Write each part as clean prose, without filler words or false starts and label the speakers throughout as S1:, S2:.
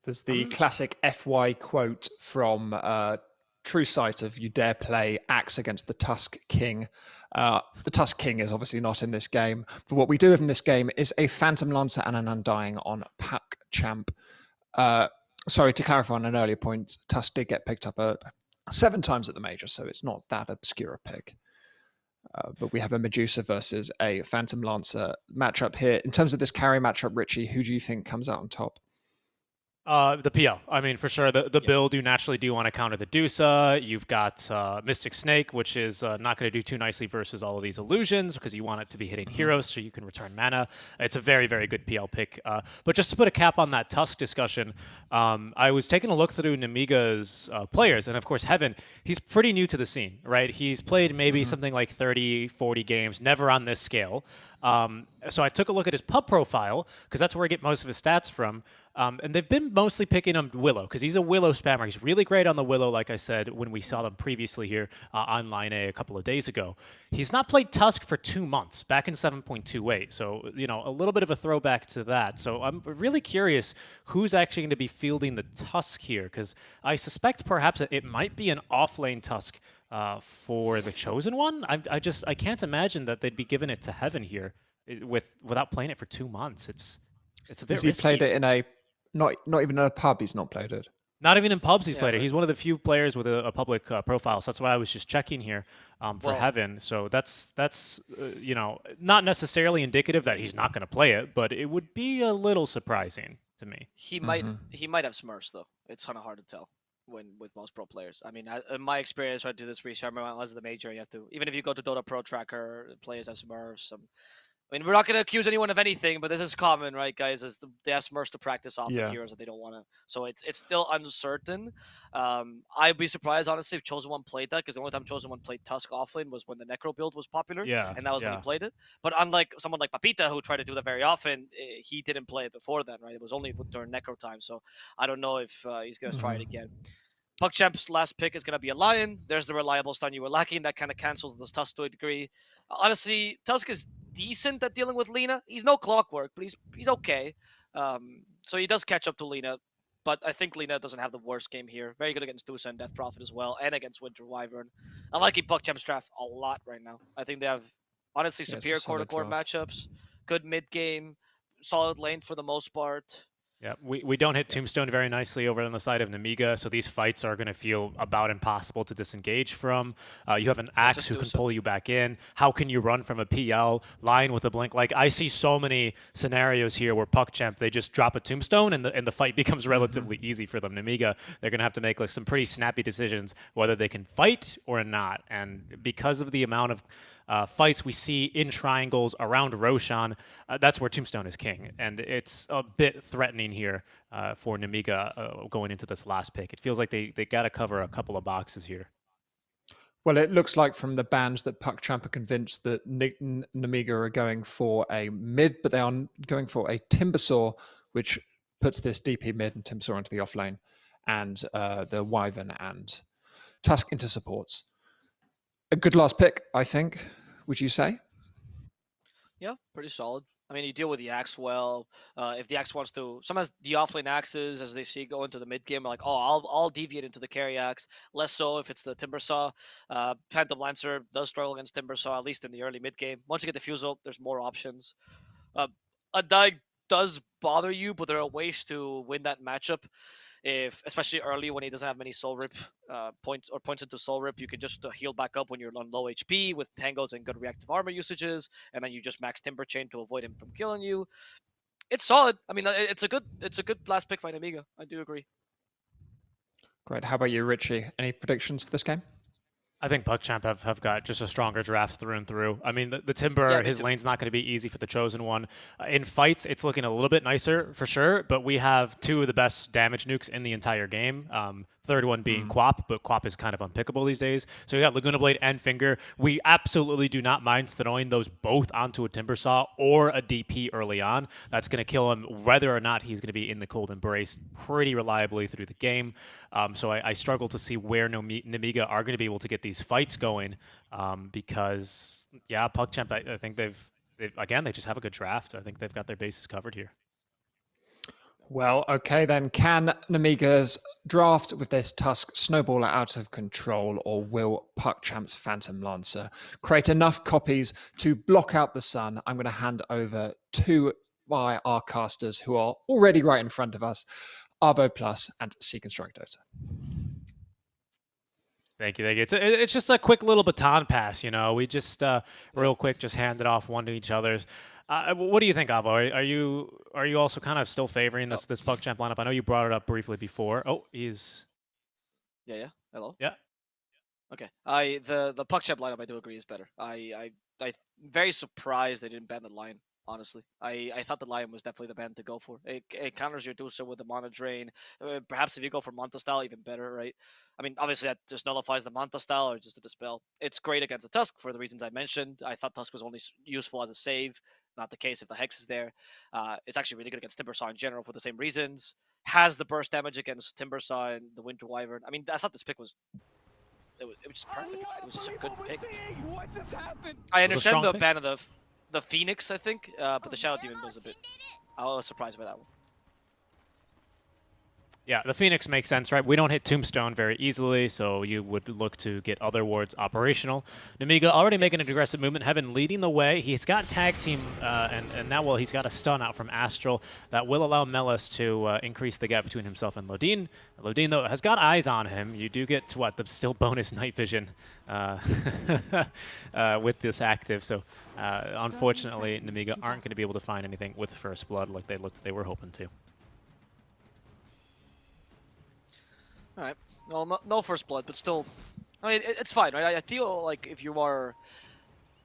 S1: There's the classic FY quote from True Sight of "You dare play Axe against the Tusk King." The Tusk King is obviously not in this game, but what we do have in this game is a Phantom Lancer and an Undying on PuckChamp. Sorry, to clarify on an earlier point, Tusk did get picked up 7 times at the major, so it's not that obscure a pick. But we have a Medusa versus a Phantom Lancer matchup here. In terms of this carry matchup, Richie, who do you think comes out on top?
S2: The PL. I mean, for sure, the build you naturally do want to counter the Dusa. You've got Mystic Snake, which is not going to do too nicely versus all of these illusions because you want it to be hitting heroes so you can return mana. It's a very, very good PL pick. But just to put a cap on that Tusk discussion, I was taking a look through Nemiga's players, and of course, Heaven, he's pretty new to the scene, right? He's played maybe something like 30, 40 games, never on this scale. So I took a look at his pub profile because that's where I get most of his stats from. And they've been mostly picking him Willow because he's a Willow spammer. He's really great on the Willow, like I said, when we saw them previously here on Line A a couple of days ago. He's not played Tusk for 2 months, back in 7.28. So, you know, a little bit of a throwback to that. So I'm really curious who's actually going to be fielding the Tusk here because I suspect perhaps it might be an off-lane Tusk for the Chosen One. I can't imagine that they'd be giving it to Heaven here without playing it for 2 months. It's a bit risky.
S1: He played it in a not even in a pub. He's not played it.
S2: Not even in pubs he's played it. He's one of the few players with a public profile. So that's why I was just checking here for Heaven. So that's you know, not necessarily indicative that he's not going to play it, but it would be a little surprising to me.
S3: He might have Smurfs though. It's kind of hard to tell with most pro players. I mean, in my experience, I do this research. I remember when I was the major, you have to, even if you go to Dota Pro Tracker, players have Smurfs. I mean, we're not going to accuse anyone of anything, but this is common, right, guys? They have Smurfs to practice off of heroes that they don't want to. So it's still uncertain. I'd be surprised, honestly, if Chosen One played that, because the only time Chosen One played Tusk offlane was when the Necro build was popular, and that was when he played it. But unlike someone like Papita, who tried to do that very often, he didn't play it before then, right? It was only during Necro time, so I don't know if he's going to try it again. PuckChamp's last pick is going to be a Lion. There's the reliable stun you were lacking. That kind of cancels this Tusk to a degree. Honestly, Tusk is decent at dealing with Lina. He's no Clockwork, but he's okay. So he does catch up to Lina. But I think Lina doesn't have the worst game here. Very good against Dusa and Death Prophet as well, and against Winter Wyvern. I'm liking PuckChamp's draft a lot right now. I think they have, honestly, superior core-to-core matchups, good mid-game, solid lane for the most part.
S2: Yeah, we don't hit Tombstone very nicely over on the side of Nemiga, so these fights are going to feel about impossible to disengage from. You have an Axe who can pull you back in. How can you run from a PL line with a blink? Like, I see so many scenarios here where PuckChamp, they just drop a Tombstone and the fight becomes relatively easy for them. Nemiga, they're going to have to make like some pretty snappy decisions whether they can fight or not. And because of the amount of fights we see in triangles around Roshan, that's where Tombstone is king. And it's a bit threatening here for Nemiga going into this last pick. It feels like they got to cover a couple of boxes here.
S1: Well, it looks like from the bans that PuckChamp are convinced that Nemiga are going for a mid, but they are going for a Timbersaw, which puts this DP mid and Timbersaw into the offlane, and the Wyvern and Tusk into supports. A good last pick, I think. Would you say?
S3: Yeah, pretty solid. I mean, you deal with the Axe well. If the Axe wants to, sometimes the offlane Axes, as they see go into the mid game, are like, oh, I'll deviate into the carry Axe. Less so if it's the Timbersaw. Phantom Lancer does struggle against Timbersaw, at least in the early mid game. Once you get the Fusel, there's more options. Undying does bother you, but there are ways to win that matchup. Especially early when he doesn't have many soul rip points into soul rip, you can just heal back up when you're on low HP with tangos and good reactive armor usages, and then you just max Timber Chain to avoid him from killing you. It's solid. I mean, it's a good last pick by Nemiga. I do agree.
S1: Great. How about you, Richie? Any predictions for this game?
S2: I think PuckChamp have got just a stronger draft through and through. I mean, the Timber, his lane's not going to be easy for the Chosen One. In fights, it's looking a little bit nicer for sure, but we have 2 of the best damage nukes in the entire game. Third one being Quap, but Quap is kind of unpickable these days. So you got Laguna Blade and Finger. We absolutely do not mind throwing those both onto a Timbersaw or a DP early on. That's going to kill him whether or not he's going to be in the Cold Embrace pretty reliably through the game. So I struggle to see where Nemiga are going to be able to get these fights going because, yeah, PuckChamp, I think they just have a good draft. I think they've got their bases covered here.
S1: Well, okay then. Can Nemiga's draft with this Tusk snowball out of control, or will PuckChamp's Phantom Lancer create enough copies to block out the sun? I'm going to hand over to our casters who are already right in front of us, Avo Plus and SeekNStrike Dota.
S2: Thank you, thank you. It's just a quick little baton pass, you know. We just real quick just hand it off one to each other. What do you think, Avo? Are you also kind of still favoring this PuckChamp lineup? I know you brought it up briefly before. Oh, he's
S3: Yeah. Hello.
S2: Yeah.
S3: Okay. The PuckChamp lineup I do agree is better. I'm very surprised they didn't ban the Lion. Honestly, I thought the Lion was definitely the ban to go for. It counters your Dusa with the Mana Drain. Perhaps if you go for Manta style, even better, right? I mean, obviously that just nullifies the Manta style or just a Dispel. It's great against a Tusk for the reasons I mentioned. I thought Tusk was only useful as a save. Not the case if the Hex is there. It's actually really good against Timbersaw in general for the same reasons. Has the burst damage against Timbersaw and the Winter Wyvern. I mean, I thought this pick was it was just perfect. It was just a good pick. I understand the ban of the Phoenix, I think, but the Shadow Demon was a bit. I was surprised by that one.
S2: Yeah, the Phoenix makes sense, right? We don't hit Tombstone very easily, so you would look to get other wards operational. Nemiga already making an aggressive movement. Heaven leading the way. He's got tag team, and now, well, he's got a stun out from Astral that will allow Melis to increase the gap between himself and Lodin. Lodin, though, has got eyes on him. You do get, what, the still bonus night vision with this active. So, unfortunately, Nemiga aren't going to be able to find anything with First Blood like they were hoping to.
S3: All right. Well, no First Blood, but still, I mean, it's fine, right? I feel like if you are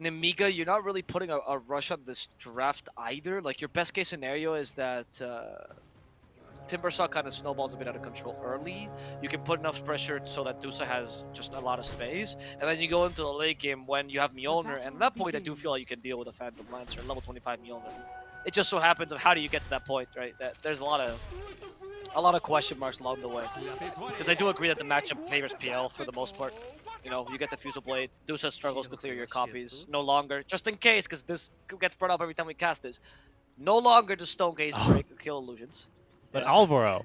S3: Nemiga, you're not really putting a rush on this draft either. Like, your best case scenario is that Timbersaw kind of snowballs a bit out of control early. You can put enough pressure so that Dusa has just a lot of space. And then you go into the late game when you have Mjolnir. And at that point, I do feel like you can deal with a Phantom Lancer, level 25 Mjolnir. It just so happens of how do you get to that point, right? There's a lot of question marks along the way. Because I do agree that the matchup favors PL for the most part. You know, you get the Fusel Blade. Dusa struggles to clear your copies. No longer, just in case, because this gets brought up every time we cast this. No longer does Stone Gaze kill illusions.
S2: But Alvaro,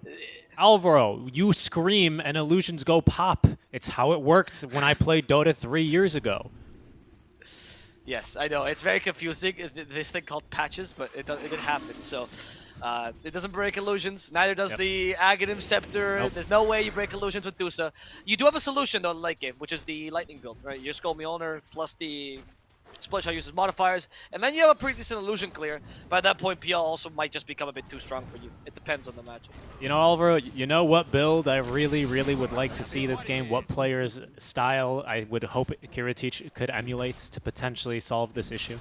S2: you scream and illusions go pop. It's how it worked when I played Dota 3 years ago.
S3: Yes, I know. It's very confusing, this thing called patches, but it did happen. So it doesn't break illusions. Neither does the Aghanim Scepter. Nope. There's no way you break illusions with Dusa. You do have a solution, though, in the late game, which is the Lightning build, right? Your Skull Mjolnir plus the Split Shot uses modifiers, and then you have a pretty decent illusion clear. But at that point, PL also might just become a bit too strong for you. It depends on the matchup.
S2: You know, Alvaro, you know what build I really, really would like to see this game? What player's style I would hope Kiritich could emulate to potentially solve this issue?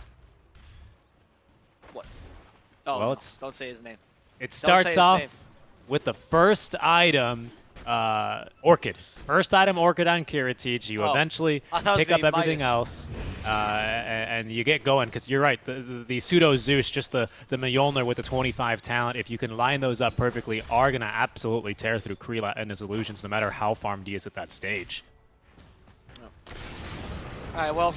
S3: What? Oh,
S2: well,
S3: no, don't say his name.
S2: It starts off with the first item, Orchid. First item, Orchid on Kiritich. You eventually pick up everything else, and you get going. Because you're right, the pseudo Zeus, just the Mjolnir with the 25 talent, if you can line those up perfectly, are gonna absolutely tear through Krila and his illusions, no matter how farmed he is at that stage.
S3: All right, well,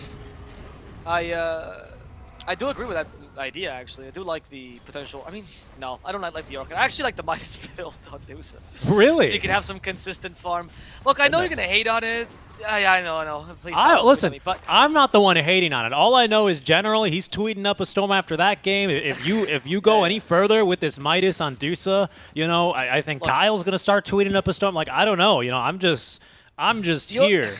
S3: I do agree with that idea, actually. I do like the potential. I mean, no, I don't like the Orchid. I actually like the Midas build on Dusa.
S2: Really?
S3: So you can have some consistent farm. Look, I know you're going to hate on it. Yeah, I know. Please
S2: listen,
S3: me, but
S2: I'm not the one hating on it. All I know is generally he's tweeting up a storm after that game. If you go any further with this Midas on Dusa, you know, I think Kyle's going to start tweeting up a storm. Like, I don't know. You know, I'm just here.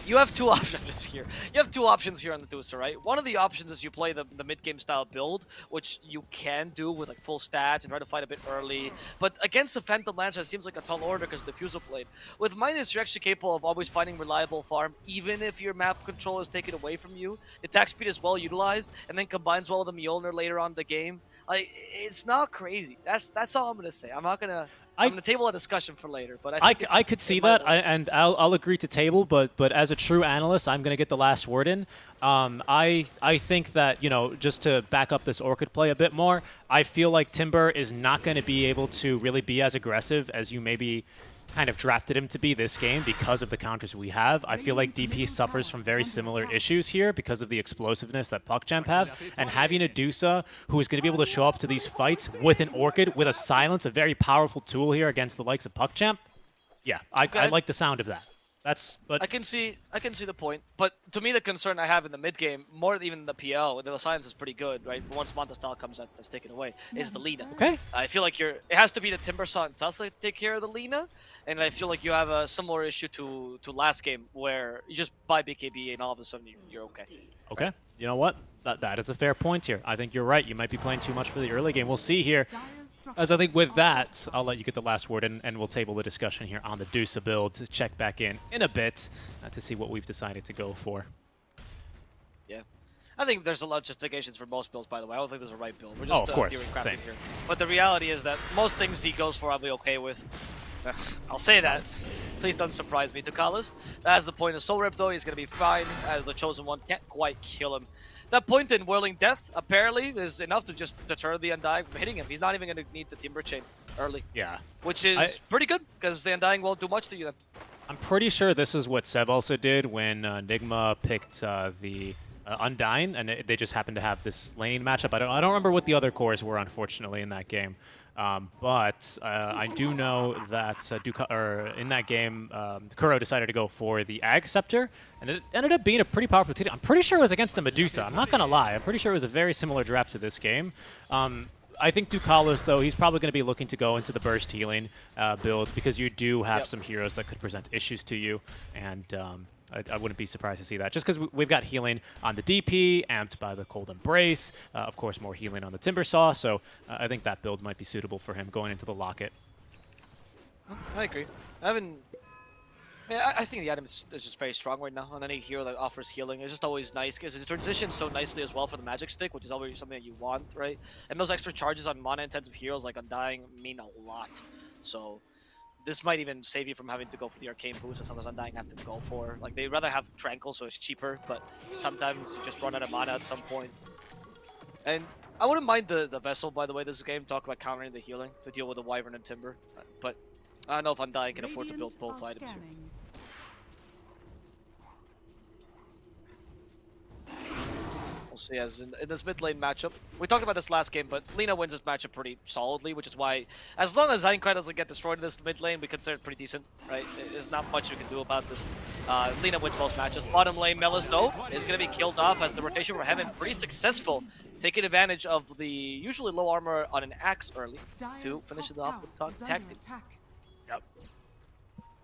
S3: You have two options here. You have two options here on the Dusa, right? One of the options is you play the mid-game style build, which you can do with like full stats and try to fight a bit early. But against the Phantom Lancer, it seems like a tall order because of the Fusel Blade. With Midas, you're actually capable of always finding reliable farm, even if your map control is taken away from you. The attack speed is well utilized, and then combines well with the Mjolnir later on in the game. Like, it's not crazy. That's all I'm gonna say. I'm gonna table a discussion for later, but
S2: I could see that, and I'll agree to table. But as a true analyst, I'm gonna get the last word in. I think that, you know, just to back up this Orchid play a bit more, I feel like Timber is not going to be able to really be as aggressive as you maybe kind of drafted him to be this game because of the counters we have. I feel like DP suffers from very similar issues here because of the explosiveness that PuckChamp have, and having a Dusa who is going to be able to show up to these fights with an Orchid, with a Silence, a very powerful tool here against the likes of PuckChamp. Yeah, I like the sound of that. But
S3: I can see the point, but to me the concern I have in the mid game, more even the PL, the Silence is pretty good, right? But once Montestal comes out, that's taken away, is the Lina.
S2: Okay.
S3: I feel like it has to be the Timbersaw and Tusk that take care of the Lina, and I feel like you have a similar issue to last game where you just buy BKB and all of a sudden you're okay.
S2: Okay. You know what? That is a fair point here. I think you're right. You might be playing too much for the early game. We'll see here. As I think with that, I'll let you get the last word, and we'll table the discussion here on the Dusa build to check back in a bit to see what we've decided to go for.
S3: Yeah. I think there's a lot of justifications for most builds, by the way. I don't think there's a right build. We're just
S2: of course.
S3: theory crafting here. But the reality is that most things he goes for I'll be okay with. I'll say that. Please don't surprise me, Tukalas. That's the point of Soul Rip, though. He's going to be fine as the Chosen One. Can't quite kill him. That point in Whirling Death, apparently, is enough to just deter the Undying from hitting him. He's not even going to need the Timber Chain early.
S2: Yeah.
S3: Which is pretty good, because the Undying won't do much to you then.
S2: I'm pretty sure this is what Seb also did when Nigma picked the Undying, and they just happened to have this lane matchup. I don't remember what the other cores were, unfortunately, in that game. But I do know that in that game, Kuro decided to go for the Ag Scepter, and it ended up being a pretty powerful team. I'm pretty sure it was against a Medusa. I'm not going to lie. I'm pretty sure it was a very similar draft to this game. I think Dukalos, though, he's probably going to be looking to go into the burst healing build because you do have some heroes that could present issues to you, and I wouldn't be surprised to see that. Just because we've got healing on the DP, amped by the Cold Embrace, of course more healing on the Timbersaw, so I think that build might be suitable for him going into the Locket.
S3: I agree. I think the item is just very strong right now on any hero that offers healing. It's just always nice because it transitions so nicely as well for the Magic Stick, which is always something that you want, right? And those extra charges on mana-intensive heroes like Undying mean a lot. So this might even save you from having to go for the Arcane boost that sometimes Undying have to go for. Like, they'd rather have Tranquil, so it's cheaper, but sometimes you just run out of mana at some point. And I wouldn't mind the Vessel, by the way, this game. Talk about countering the healing to deal with the Wyvern and Timber. But I don't know if Undying can afford to build both items here. We'll see as in this mid lane matchup. We talked about this last game, but Lina wins this matchup pretty solidly, which is why, as long as Aincrad doesn't get destroyed in this mid lane, we consider it pretty decent, right? There's not much we can do about this. Lina wins most matches. Bottom lane, Melis, though, is going to be killed off as the rotation for Heaven pretty successful, taking advantage of the usually low armor on an axe early to finish it off with tactic.
S2: Yep.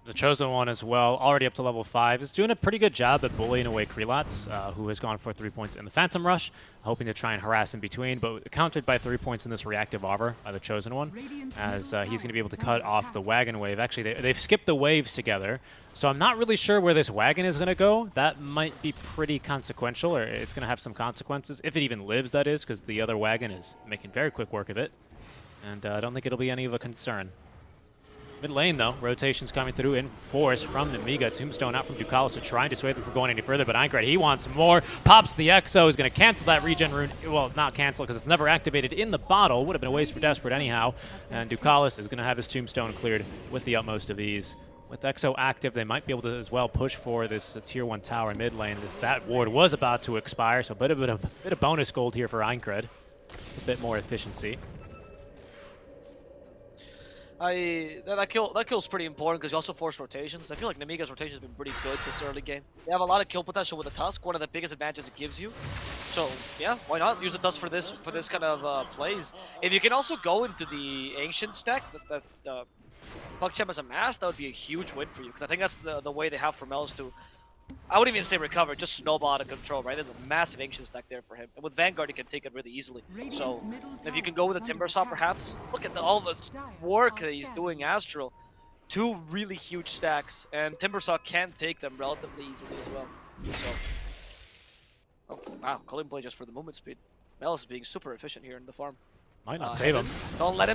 S2: The Chosen One as well, already up to level 5, is doing a pretty good job at bullying away Krelats, who has gone for 3 points in the Phantom Rush, hoping to try and harass in between, but countered by 3 points in this reactive Arbor by the Chosen One, as he's going to be able to cut off the wagon wave. Actually, they've skipped the waves together, so I'm not really sure where this wagon is going to go. That might be pretty consequential, or it's going to have some consequences, if it even lives, that is, because the other wagon is making very quick work of it, and I don't think it'll be any of a concern. Mid lane, though, rotations coming through in force from Nemiga. Tombstone out from Dukalos to try and dissuade them from going any further, but Aincrad, he wants more. Pops the Exo, is going to cancel that regen rune. Well, not cancel because it's never activated in the bottle. Would have been a waste for Desperate anyhow. And Dukalos is going to have his Tombstone cleared with the utmost of ease. With Exo active, they might be able to as well push for this tier 1 tower in mid lane, as that ward was about to expire, so a bit of bonus gold here for Aincrad. A bit more efficiency.
S3: That kill's pretty important because you also force rotations. I feel like Nemiga's rotation has been pretty good this early game. They have a lot of kill potential with the Tusk, one of the biggest advantages it gives you. So yeah, why not use the Tusk for this kind of plays? If you can also go into the Ancient stack that PuckChamp has amassed, that would be a huge win for you because I think that's the way they have for Melis to, I wouldn't even say recover, just snowball out of control, right? There's a massive Ancient stack there for him. And with Vanguard, he can take it really easily. So, if you can go with a Timbersaw, perhaps, look at all this work that he's doing Astral. 2 really huge stacks, and Timbersaw can take them relatively easily as well. So, oh, wow, Culling Blade just for the movement speed. Melis is being super efficient here in the farm.
S2: Might not save him.
S3: Don't let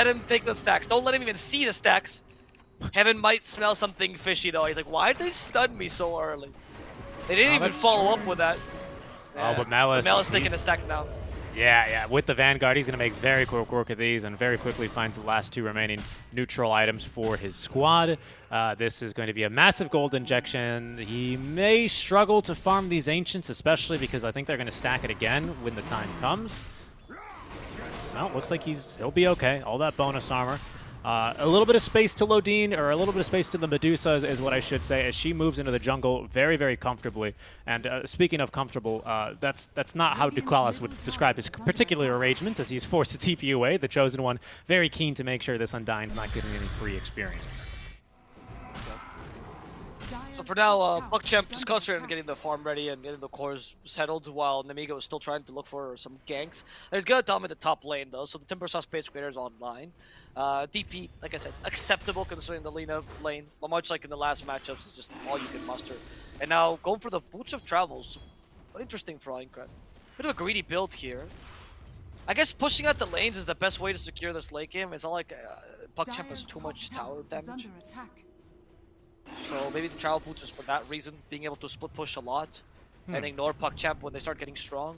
S3: him take the stacks. Don't let him even see the stacks. Heaven might smell something fishy though. He's like, why did they stun me so early? They didn't even follow up with that.
S2: Oh, but Melis
S3: taking the stack now.
S2: Yeah, with the Vanguard, he's going to make very quick work of these and very quickly finds the last 2 remaining neutral items for his squad. This is going to be a massive gold injection. He may struggle to farm these Ancients, especially because I think they're going to stack it again when the time comes. Well, looks like he'll be okay. All that bonus armor. A little bit of space to Lodine, or a little bit of space to the Medusa is what I should say, as she moves into the jungle very, very comfortably. And speaking of comfortable, that's not how Ducalis would describe his particular arrangements, as he's forced to TP away. The Chosen One very keen to make sure this Undyne's not getting any free experience.
S3: So for now, PuckChamp just concentrated on getting the farm ready and getting the cores settled, while Nemiga was still trying to look for some ganks. They're gonna dominate the top lane though, so the Timber Saw Space Creator is online. DP, like I said, acceptable considering the Lina lane, but much like in the last matchups, it's just all you can muster. And now going for the Boots of Travels, interesting for Aincrad. Bit of a greedy build here. I guess pushing out the lanes is the best way to secure this late game. It's not like PuckChamp has too much tower damage. So maybe the Travel Boots is for that reason, being able to split push a lot and ignore PuckChamp when they start getting strong.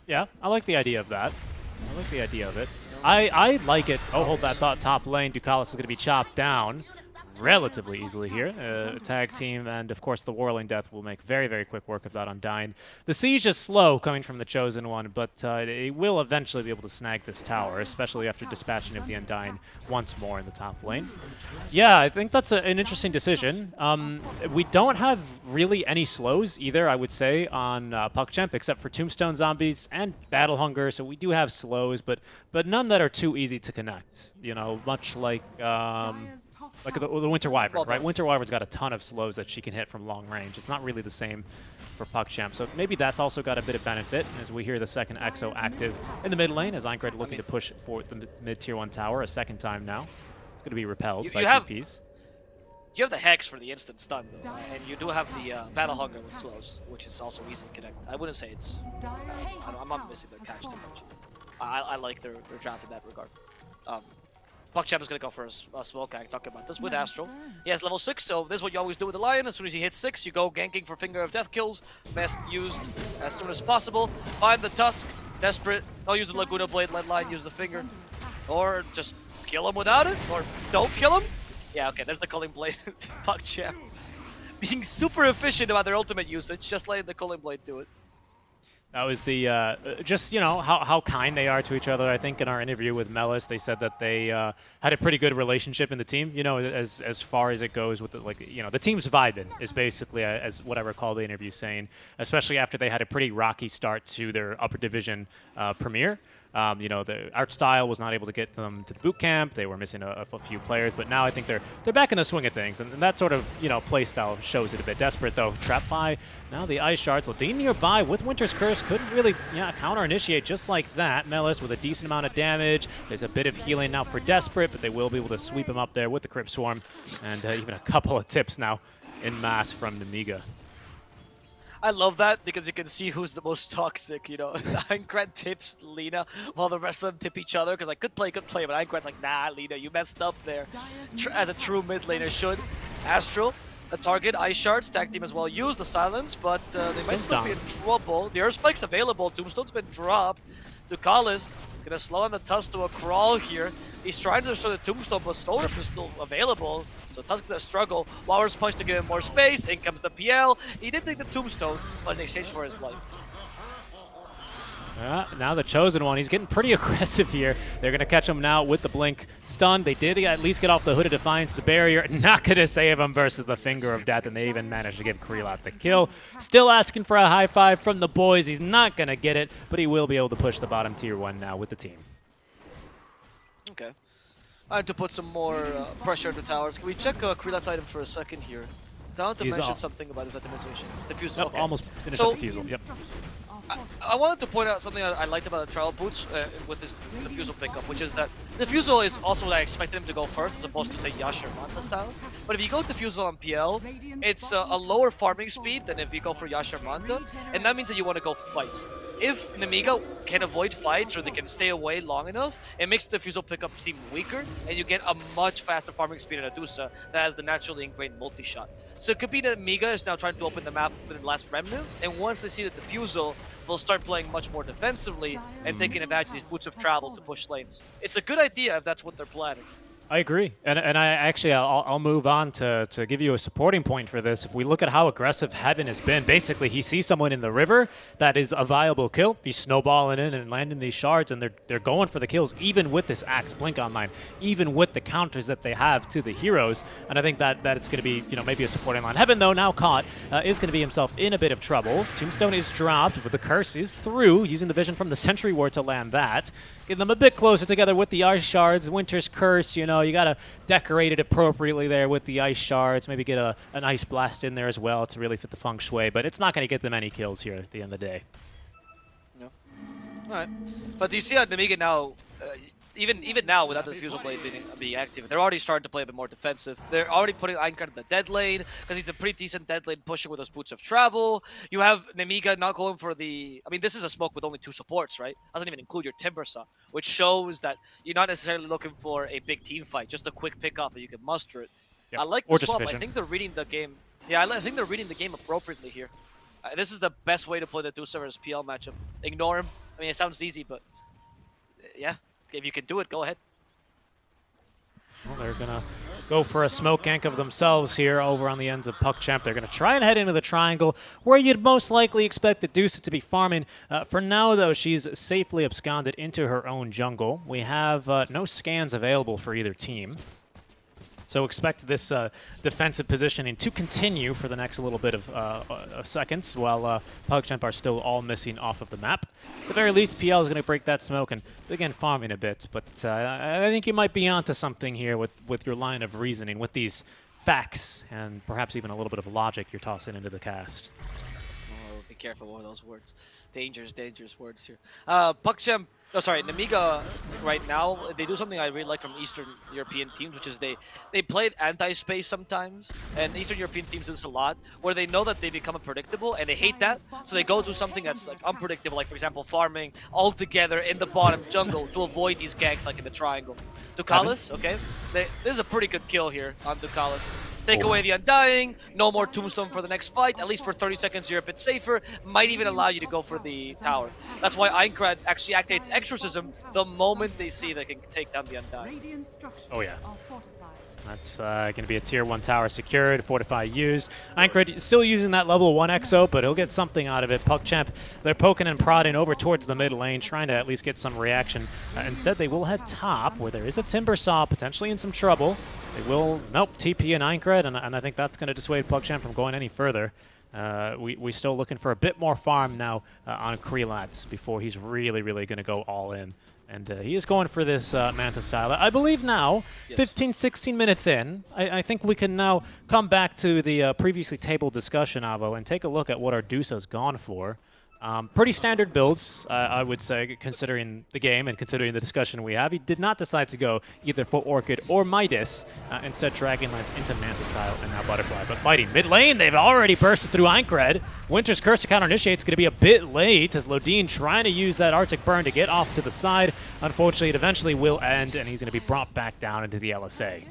S2: Yeah, I like the idea of that. I like the idea of it. I like it. Oh, hold that thought. Top lane, Ducalis is going to be chopped down relatively easily here. Tag team and, of course, the Whirling Death will make very, very quick work of that Undyne. The siege is slow coming from the Chosen One, but it will eventually be able to snag this tower, especially after dispatching of the Undyne once more in the top lane. Yeah, I think that's an interesting decision. We don't have really any slows either, I would say, on PuckChamp, except for Tombstone Zombies and Battle Hunger, so we do have slows, but none that are too easy to connect. You know, much like the Winter Wyvern, right? Winter Wyvern's got a ton of slows that she can hit from long range. It's not really the same for PuckChamp, so maybe that's also got a bit of benefit as we hear the second Exo active in the mid lane as Aincrad looking to push for the mid-tier 1 tower a second time now. It's going to be repelled by TPs.
S3: You have the Hex for the instant stun, though, and you do have the Battle Hunger with slows, which is also easy to connect. I wouldn't say it's... I'm not missing their catch too much. I like their draft in that regard. PuckChamp is going to go for a smoke gank, talking about this with Astral. He has level 6, so this is what you always do with the Lion. As soon as he hits 6, you go ganking for Finger of Death kills. Best used as soon as possible. Find the Tusk, desperate. Don't use the Laguna Blade, let Lion use the Finger. Or just kill him without it, or don't kill him. Yeah, okay, there's the Culling Blade. PuckChamp being super efficient about their ultimate usage, just letting the Culling Blade do it.
S2: That was the, just, you know, how kind they are to each other. I think in our interview with Melis, they said that they had a pretty good relationship in the team, you know, as far as it goes with, the team's vibing is basically, as what I recall the interview saying, especially after they had a pretty rocky start to their upper division premiere. The art style was not able to get them to the boot camp. They were missing a few players, but now I think they're back in the swing of things, and that sort of play style shows it a bit. Desperate though, trapped by now the Ice Shards. Lodine nearby with Winter's Curse couldn't really counter initiate just like that. Melis with a decent amount of damage. There's a bit of healing now for Desperate, but they will be able to sweep him up there with the Crypt Swarm, and even a couple of tips now in mass from Nemiga.
S3: I love that because you can see who's the most toxic, Aincrad tips Lina while the rest of them tip each other because good play, but Aincrad's like, nah, Lina, you messed up there. As a true mid laner should. Astral, the target, Ice Shards, tag team as well use the silence, but they might still be in trouble. The Earth Spike's available, Tombstone's been dropped. Ducalis is going to slow on the Tusk to a crawl here. He's trying to destroy the Tombstone, but Soul Rip is still available. So Tusk is going to struggle. Walrus Punch to give him more space. In comes the PL. He did take the Tombstone, but in exchange for his life.
S2: Now the Chosen One, he's getting pretty aggressive here. They're going to catch him now with the Blink stun. They did at least get off the Hood of Defiance, the barrier. Not going to save him versus the Finger of Death, and they even managed to give Krelat the kill. Still asking for a high five from the boys. He's not going to get it, but he will be able to push the bottom tier 1 now with the team.
S3: Okay. I have to put some more pressure on the towers. Can we check Krelat's item for a second here? I want to mention something about his itemization. Diffusal.
S2: Nope, okay. Almost finished up Diffusal. Yep.
S3: I wanted to point out something I liked about the Trial Boots with his Diffusal pickup, which is that Diffusal is also what I expected him to go first, as opposed to, say, Yasha or Manta style. But if you go Diffusal on PL, it's a lower farming speed than if you go for Yasha or Manta, and that means that you want to go for fights. if Nemiga can avoid fights or they can stay away long enough, it makes the Fusel pickup seem weaker, and you get a much faster farming speed in Adusa that has the naturally ingrained multi-shot. So it could be that Nemiga is now trying to open the map with the last remnants, and once they see that the Fusel, they'll start playing much more defensively and taking advantage of these boots of travel to push lanes. It's a good idea if that's what they're planning.
S2: I agree, and I actually I'll move on to give you a supporting point for this. If we look at how aggressive Heaven has been, basically he sees someone in the river that is a viable kill. He's snowballing in and landing these shards, and they're going for the kills, even with this Axe Blink online, even with the counters that they have to the heroes. And I think that is going to be maybe a supporting line. Heaven though now caught is going to be himself in a bit of trouble. Tombstone is dropped, but the curse is through, using the vision from the Sentry Ward to land that. Get them a bit closer together with the Ice Shards. Winter's Curse, you got to decorate it appropriately there with the Ice Shards. Maybe get an Ice Blast in there as well to really fit the feng shui. But it's not going to get them any kills here at the end of the day.
S3: No. All right. But do you see how Nemiga now, even now without the Fusel Blade being active, they're already starting to play a bit more defensive. They're already putting Einkart in the dead lane because he's a pretty decent dead lane pushing with those boots of travel. You have Nemiga not going for the... I mean, this is a smoke with only 2 supports, right? Doesn't even include your Timbersaw, which shows that you're not necessarily looking for a big team fight, just a quick pick-off and you can muster it. Yep. I like the swap. I think they're reading the game. Yeah, I think they're reading the game appropriately here. This is the best way to play the Dusa versus PL matchup. Ignore him. I mean, it sounds easy, but yeah. If you can do it, go ahead.
S2: Well, they're going to go for a smoke gank of themselves here over on the ends of PuckChamp. They're going to try and head into the triangle where you'd most likely expect the Dusa to be farming. For now, though, she's safely absconded into her own jungle. We have no scans available for either team. So expect this defensive positioning to continue for the next little bit of seconds while PuckChamp are still all missing off of the map. At the very least, PL is going to break that smoke and begin farming a bit. But I think you might be onto something here with your line of reasoning, with these facts and perhaps even a little bit of logic you're tossing into the cast.
S3: Oh, be careful with those words. Dangerous words here. PuckChamp. Oh, sorry, Nemiga right now, they do something I really like from Eastern European teams, which is they play anti-space sometimes, and Eastern European teams do this a lot, where they know that they become unpredictable, and they hate that, so they go do something that's like unpredictable, like for example farming all together in the bottom jungle to avoid these ganks like in the triangle. Ducalis, okay, this is a pretty good kill here on Ducalis. Take away the Undying, no more Tombstone for the next fight, at least for 30 seconds you're a bit safer, might even allow you to go for the tower. That's why Einkrat actually activates Exorcism the moment they see they can take down the Undying.
S2: Oh yeah. That's going to be a tier 1 tower secured, Fortify used. Einkrat still using that level 1 Exo, but he'll get something out of it. PuckChamp, they're poking and prodding over towards the mid lane, trying to at least get some reaction. Instead, they will head top, where there is a Timbersaw potentially in some trouble. They will, TP and Einkrat, and I think that's going to dissuade PuckChamp from going any further. We're still looking for a bit more farm now on Kreelats before he's really going to go all in. And he is going for this Manta style. I believe now, yes. 15, 16 minutes in, I think we can now come back to the previously tabled discussion, Avo, and take a look at what our Dusa's gone for. Pretty standard builds, I would say, considering the game and considering the discussion we have. He did not decide to go either for Orchid or Midas, instead Dragonlance into Manta style and now Butterfly. But fighting mid lane, they've already bursted through Einkrat. Winter's Curse to counter initiate's going to be a bit late as Lodine trying to use that Arctic Burn to get off to the side. Unfortunately, it eventually will end, and he's going to be brought back down into the LSA.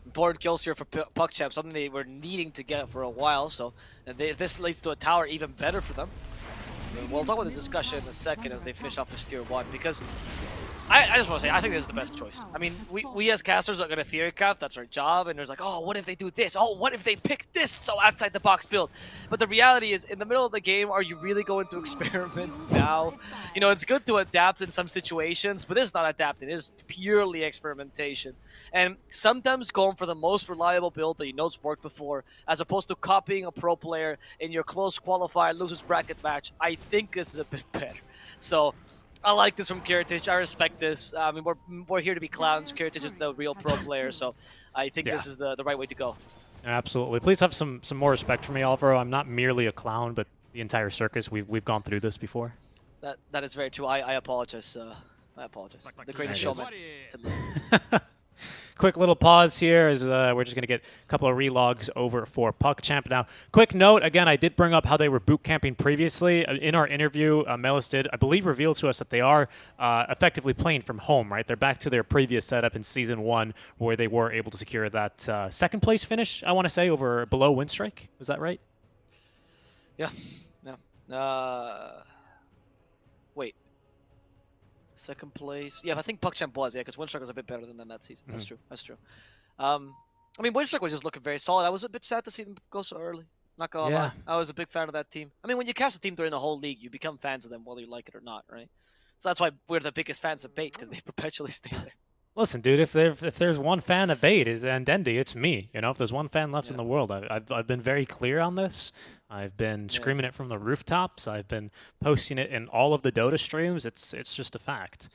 S3: Important kills here for PuckChamp, something they were needing to get for a while, so if this leads to a tower, even better for them. We'll talk about this discussion in a second as they finish off this tier 1, because I just want to say, I think this is the best choice. I mean, we as casters are going to theory craft, that's our job, and there's like, oh, what if they do this? Oh, what if they pick this? So outside the box build. But the reality is, in the middle of the game, are you really going to experiment now? It's good to adapt in some situations, but this is not adapting, it is purely experimentation. And sometimes going for the most reliable build that you know's worked before, as opposed to copying a pro player in your close qualifier losers bracket match, I think this is a bit better. So I like this from Kiritich. I respect this. I mean, we're here to be clowns. Kiritich is the real pro player, so I think this is the right way to go.
S2: Absolutely. Please have some more respect for me, Alvaro. I'm not merely a clown, but the entire circus. We've gone through this before.
S3: That is very true. I apologize. I apologize. The greatest showman.
S2: quick little pause here as we're just going to get a couple of relogs over for PuckChamp. Now, quick note, again, I did bring up how they were boot camping previously. In our interview, Melis did, I believe, reveal to us that they are effectively playing from home, right? They're back to their previous setup in Season 1 where they were able to secure that second place finish, I want to say, over below Winstrike. Was that right?
S3: Yeah. Wait. Second place. Yeah, I think PuckChamp was, because Winstrike was a bit better than them that season. That's true. That's true. I mean, Winstrike was just looking very solid. I was a bit sad to see them go so early. Not gonna lie. I was a big fan of that team. I mean, when you cast a team during the whole league, you become fans of them whether you like it or not, right? So that's why we're the biggest fans of Bait, because they perpetually stay there.
S2: Listen, dude, if there's one fan of Bait and Dendy, it's me. You know, if there's one fan left in the world, I've been very clear on this. I've been screaming it from the rooftops. I've been posting it in all of the Dota streams. It's just a fact.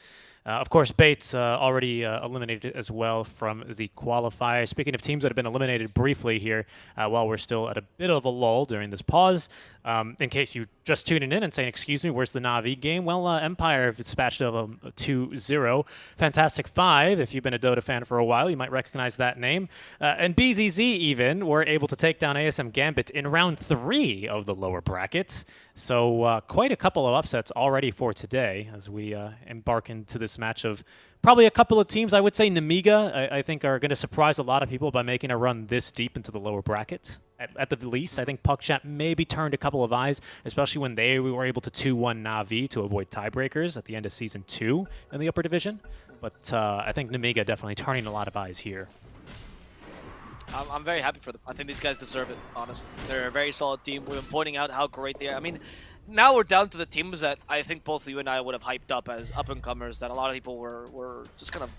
S2: Of course, Bait's already eliminated as well from the qualifier. Speaking of teams that have been eliminated briefly here, while we're still at a bit of a lull during this pause, in case you just tuning in and saying, excuse me, where's the Na'Vi game? Well, Empire dispatched of 2-0. Fantastic 5, if you've been a Dota fan for a while, you might recognize that name. And BZZ even were able to take down ASM Gambit in round 3 of the lower brackets. So quite a couple of upsets already for today as we embark into this match of probably a couple of teams. I would say Nemiga, I think, are going to surprise a lot of people by making a run this deep into the lower bracket. At the least, I think PuckChamp maybe turned a couple of eyes, especially when we were able to 2-1 Na'Vi to avoid tiebreakers at the end of Season 2 in the upper division. But I think Nemiga definitely turning a lot of eyes here.
S3: I'm very happy for them. I think these guys deserve it, honestly. They're a very solid team. We've been pointing out how great they are. I mean, now we're down to the teams that I think both you and I would have hyped up as up-and-comers that a lot of people were just kind of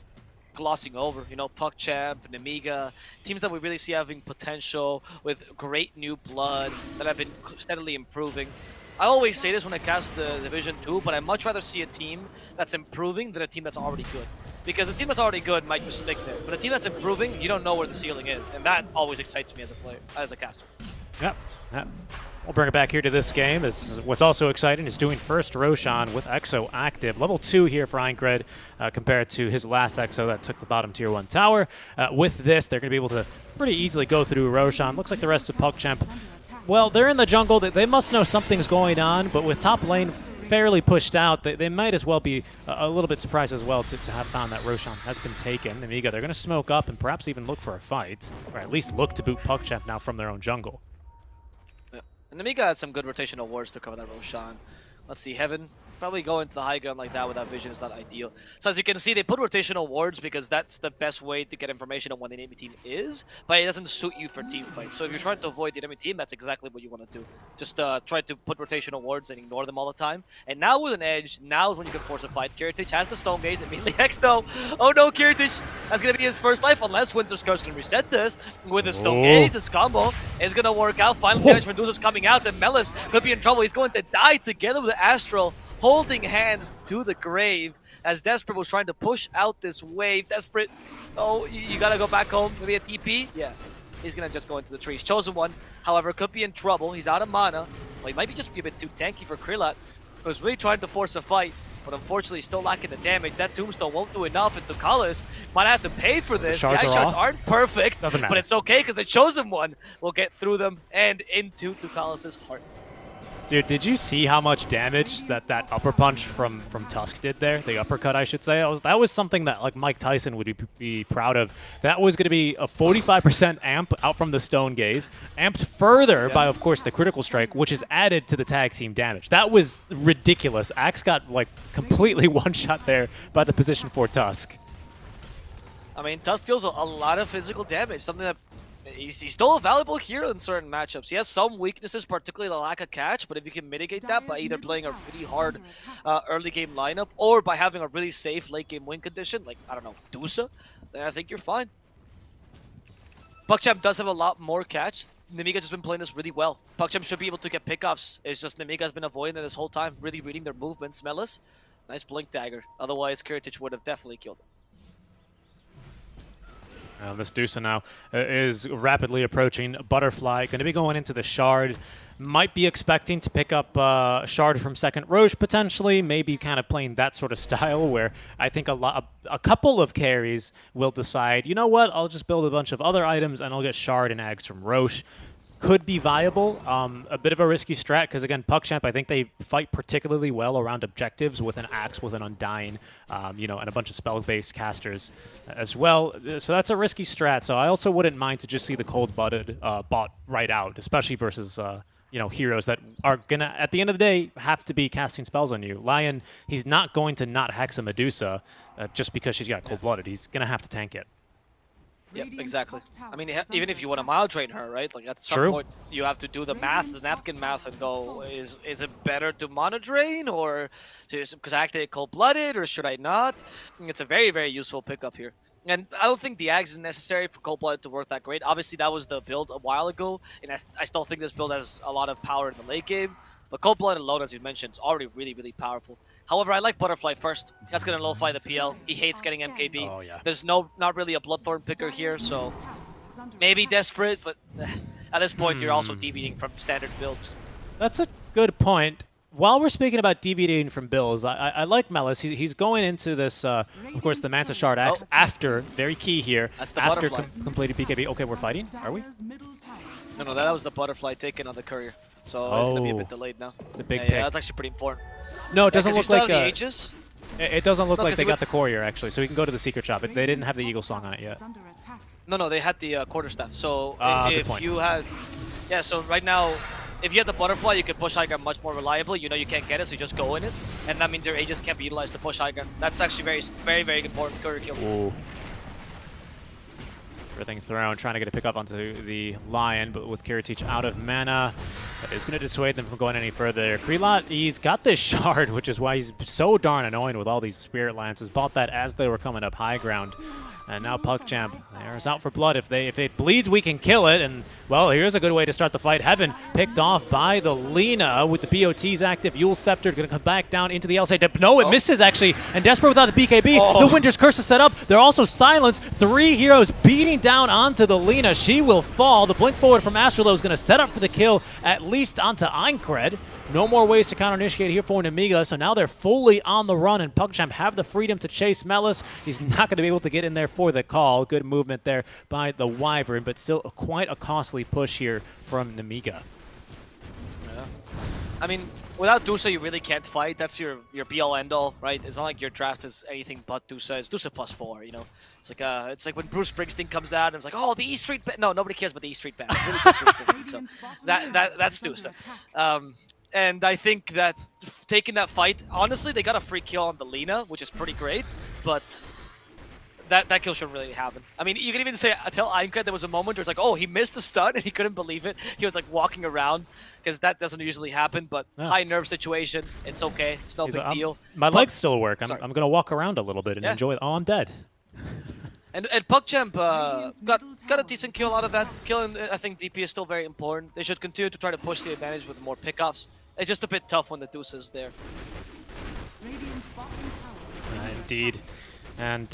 S3: glossing over. You know, PuckChamp, Nemiga, teams that we really see having potential with great new blood that have been steadily improving. I always say this when I cast the Division 2, but I'd much rather see a team that's improving than a team that's already good. Because a team that's already good might just stick there. But a team that's improving, you don't know where the ceiling is. And that always excites me as a player, as a caster.
S2: Yep. We'll bring it back here to this game. What's also exciting is doing first Roshan with Exo active. Level 2 here for Einkred compared to his last Exo that took the bottom tier 1 tower. With this, they're going to be able to pretty easily go through Roshan. Looks like the rest of PuckChamp, well, they're in the jungle. They must know something's going on, but with top lane fairly pushed out, they might as well be a little bit surprised as well to have found that Roshan has been taken. Nemiga, they're going to smoke up and perhaps even look for a fight, or at least look to boot PuckChamp now from their own jungle.
S3: Yeah. And Nemiga had some good rotational wards to cover that Roshan. Let's see, Heaven. Probably going to the high ground like that without vision is not ideal. So as you can see, they put rotational wards because that's the best way to get information on when the enemy team is, but it doesn't suit you for team fights. So if you're trying to avoid the enemy team, that's exactly what you want to do. Just try to put rotational wards and ignore them all the time. And now with an edge, now is when you can force a fight. Kiritich has the Stone Gaze, immediately X though. Oh no, Kiritich! That's going to be his first life unless Winter Scarce can reset this. With the Stone Gaze, this combo is going to work out. Final damage from Medusa's coming out, and Melis could be in trouble. He's going to die together with the Astral, holding hands to the grave as Desperate was trying to push out this wave. Desperate, oh, you gotta go back home. Maybe a TP? Yeah, he's gonna just go into the trees. Chosen One, however, could be in trouble. He's out of mana. Well, he might just be a bit too tanky for Krilat, who's really trying to force a fight, but unfortunately still lacking the damage. That Tombstone won't do enough, and Tukalis might have to pay for this. The ice shards aren't perfect, but it's okay because the Chosen One will get through them and into Tukalis' heart.
S2: Dude, did you see how much damage that upper punch from Tusk did there? The uppercut, I should say. That was something that like Mike Tyson would be proud of. That was going to be a 45% amp out from the Stone Gaze, amped further by, of course, the Critical Strike, which is added to the tag team damage. That was ridiculous. Axe got like completely one-shot there by the position for Tusk.
S3: I mean, Tusk deals a lot of physical damage, something that he's still a valuable hero in certain matchups. He has some weaknesses, particularly the lack of catch, but if you can mitigate that by either playing a really hard early game lineup or by having a really safe late game win condition, like, I don't know, Dusa, then I think you're fine. PuckChamp does have a lot more catch. Nemiga just been playing this really well. PuckChamp should be able to get pickoffs. It's just Nemiga has been avoiding it this whole time, really reading their movements. Melis, nice blink dagger. Otherwise, Kiritich would have definitely killed him.
S2: This Dusa now is rapidly approaching Butterfly. Going to be going into the Shard. might be expecting to pick up Shard from second Roche potentially, maybe kind of playing that sort of style where I think a couple of carries will decide, you know what, I'll just build a bunch of other items and I'll get Shard and Ags from Roche. Could be viable. A bit of a risky strat because, again, PuckChamp, I think they fight particularly well around objectives with an Axe, with an Undying, you know, and a bunch of spell-based casters as well. So that's a risky strat. So I also wouldn't mind to just see the cold-blooded bot right out, especially versus, you know, heroes that are going to, at the end of the day, have to be casting spells on you. Lion, he's not going to not hex a Medusa just because she's got cold-blooded. He's going to have to tank it.
S3: Yep, exactly. I mean, even if you want to mild drain her, right? Like at some point, you have to do the math, the napkin math, and go: is it better to mono drain or because I activate cold-blooded, or should I not? It's a very, very useful pickup here. And I don't think the Ags is necessary for cold-blooded to work that great. Obviously, that was the build a while ago, and I still think this build has a lot of power in the late game. But cold-blooded alone, as you mentioned, is already really, really powerful. However, I like Butterfly first. That's going to nullify the PL. He hates getting MKB.
S2: Oh, yeah.
S3: There's not really a Bloodthorn picker here, so maybe desperate, but at this point, you're also deviating from standard builds.
S2: That's a good point. While we're speaking about deviating from builds, I like Melis. He's going into this, of course, the Manta Shard Axe after, very key here,
S3: That's the
S2: after
S3: butterfly.
S2: completed BKB. Okay, we're fighting? Are we?
S3: No, that was the Butterfly taken on the Courier. So it's going to be a bit delayed now.
S2: The big
S3: yeah,
S2: pick.
S3: that's actually pretty important.
S2: No, it doesn't look like
S3: the Aegis.
S2: It doesn't look
S3: No,
S2: like they
S3: 'cause
S2: got the Courier, actually, so we can go to the Secret Shop. They didn't have the Eagle Song on it yet.
S3: No, they had the quarterstaff. So
S2: good
S3: if
S2: point.
S3: you had, yeah. So right now, if you had the Butterfly, you could push high ground much more reliably. You know you can't get it, so you just go in it, and that means your Aegis can't be utilized to push high ground. That's actually very, very important Courier kill.
S2: Ooh. Everything thrown, trying to get a pick up onto the Lion, but with Kiritich out of mana, that is going to dissuade them from going any further. Krelot, he's got this shard, which is why he's so darn annoying with all these Spirit Lances. Bought that as they were coming up high ground. And now PuckChamp, there's out for blood. If it bleeds, we can kill it. And, well, here's a good way to start the fight. Heaven picked off by the Lina with the BOTs active. Yule Scepter going to come back down into the LSA. No, it misses, actually. And Desperate without the BKB. The Winter's Curse is set up. They're also silenced. 3 heroes beating down onto the Lina. She will fall. The blink forward from Astrolo is going to set up for the kill, at least onto Aincred. No more ways to counter-initiate here for Nemiga, so now they're fully on the run, and PuckChamp have the freedom to chase Melis. He's not going to be able to get in there for the call. Good movement there by the Wyvern, but still quite a costly push here from Nemiga.
S3: Yeah. I mean, without Dusa, you really can't fight. That's your be-all, end-all, right? It's not like your draft is anything but Dusa. It's Dusa +4, you know? It's like when Bruce Springsteen comes out and it's like, oh, the E Street Band. No, nobody cares about the E Street Band. It's really just Bruce Springsteen, so that's Dusa. And I think that taking that fight, honestly, they got a free kill on the Lina, which is pretty great, but that kill shouldn't really happen. I mean, you can even tell Aincred there was a moment where it's like, oh, he missed the stun and he couldn't believe it. He was like walking around because that doesn't usually happen, but high nerve situation, it's okay. It's no big deal.
S2: My legs still work. I'm going to walk around a little bit and enjoy it. Oh, I'm dead.
S3: And PuckChamp got a decent kill out of that. Killing, I think DP is still very important. They should continue to try to push the advantage with more pickoffs. It's just a bit tough when the Deuce is there.
S2: Indeed. And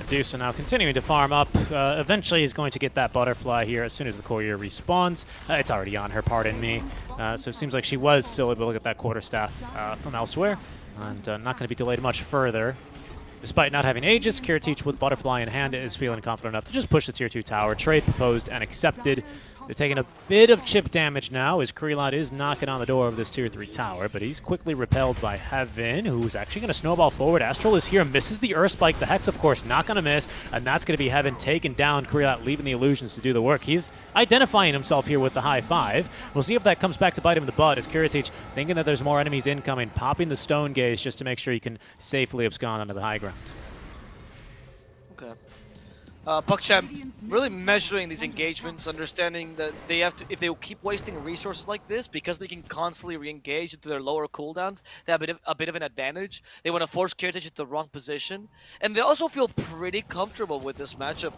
S2: Deuce now continuing to farm up. Eventually he's going to get that Butterfly here as soon as the Courier respawns. It's already on her, pardon me. So it seems like she was still able to get that quarterstaff from elsewhere. And not going to be delayed much further. Despite not having Aegis, Kiritich with Butterfly in hand is feeling confident enough to just push the Tier 2 tower. Trade proposed and accepted. They're taking a bit of chip damage now as Krelot is knocking on the door of this Tier 3 tower, but he's quickly repelled by Heaven, who's actually going to snowball forward. Astral is here, misses the Earth Spike. The Hex, of course, not going to miss, and that's going to be Heaven taking down Krelot, leaving the illusions to do the work. He's identifying himself here with the high 5. We'll see if that comes back to bite him in the butt as Kiritich, thinking that there's more enemies incoming, popping the Stone Gaze just to make sure he can safely abscond onto the high ground.
S3: Okay. PuckChamp really measuring these engagements, understanding that they have to, if they keep wasting resources like this, because they can constantly re-engage into their lower cooldowns, they have a bit of an advantage. They want to force Kiritich into the wrong position, and they also feel pretty comfortable with this matchup